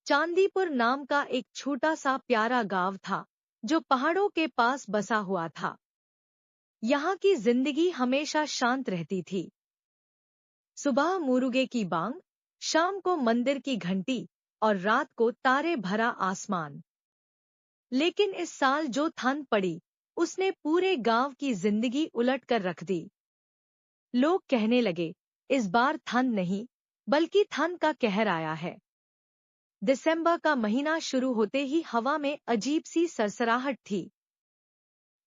चांदीपुर नाम का एक छोटा सा प्यारा गांव था जो पहाड़ों के पास बसा हुआ था। यहाँ की जिंदगी हमेशा शांत रहती थी। सुबह मुर्गे की बांग, शाम को मंदिर की घंटी और रात को तारे भरा आसमान। लेकिन इस साल जो ठंड पड़ी उसने पूरे गांव की जिंदगी उलट कर रख दी। लोग कहने लगे, इस बार ठंड नहीं बल्कि ठंड का कहर आया है। दिसंबर का महीना शुरू होते ही हवा में अजीब सी सरसराहट थी।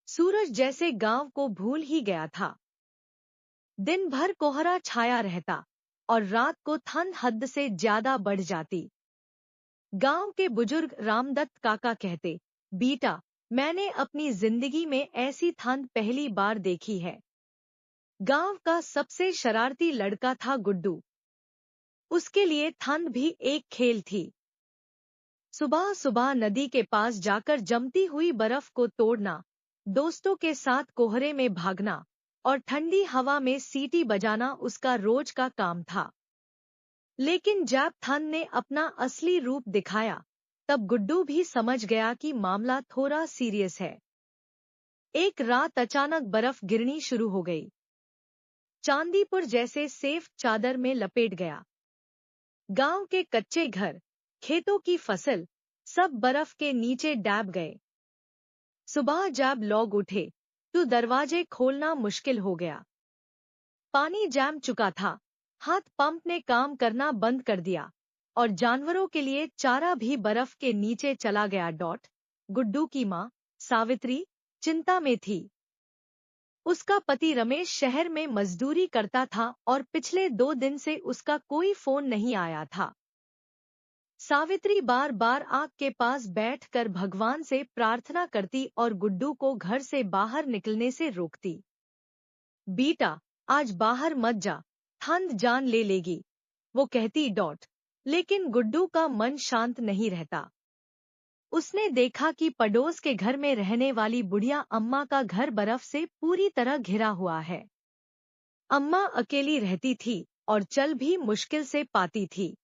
सूरज जैसे गांव को भूल ही गया था। दिन भर कोहरा छाया रहता और रात को ठंड हद से ज्यादा बढ़ जाती। गांव के बुजुर्ग रामदत्त काका कहते, बेटा, मैंने अपनी जिंदगी में ऐसी ठंड पहली बार देखी है। गांव का सबसे शरारती लड़का था गुड्डू। उसके लिए ठंड भी एक खेल थी। सुबह सुबह नदी के पास जाकर जमती हुई बर्फ को तोड़ना, दोस्तों के साथ कोहरे में भागना और ठंडी हवा में सीटी बजाना उसका रोज का काम था। लेकिन जब ठंड ने अपना असली रूप दिखाया, तब गुड्डू भी समझ गया कि मामला थोड़ा सीरियस है। एक रात अचानक बर्फ गिरनी शुरू हो गई। चांदीपुर जैसे सेफ चादर में लपेट गया। गांव के कच्चे घर, खेतों की फसल, सब बर्फ के नीचे डूब गए। सुबह जब लोग उठे तो दरवाजे खोलना मुश्किल हो गया। पानी जम चुका था, हाथ पंप ने काम करना बंद कर दिया और जानवरों के लिए चारा भी बर्फ के नीचे चला गया। गुड्डू की माँ सावित्री चिंता में थी। उसका पति रमेश शहर में मजदूरी करता था और पिछले 2 दिन से उसका कोई फोन नहीं आया था। सावित्री बार बार आग के पास बैठकर भगवान से प्रार्थना करती और गुड्डू को घर से बाहर निकलने से रोकती। बेटा, आज बाहर मत जा, ठंड जान ले लेगी, वो कहती। लेकिन गुड्डू का मन शांत नहीं रहता। उसने देखा कि पड़ोस के घर में रहने वाली बुढ़िया अम्मा का घर बर्फ से पूरी तरह घिरा हुआ है। अम्मा अकेली रहती थी और चल भी मुश्किल से पाती थी।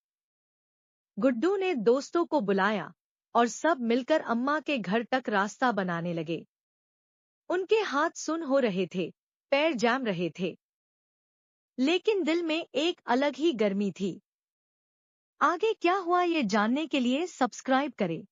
गुड्डू ने दोस्तों को बुलाया और सब मिलकर अम्मा के घर तक रास्ता बनाने लगे। उनके हाथ सुन्न हो रहे थे, पैर जम रहे थे, लेकिन दिल में एक अलग ही गर्मी थी। आगे क्या हुआ ये जानने के लिए सब्सक्राइब करें।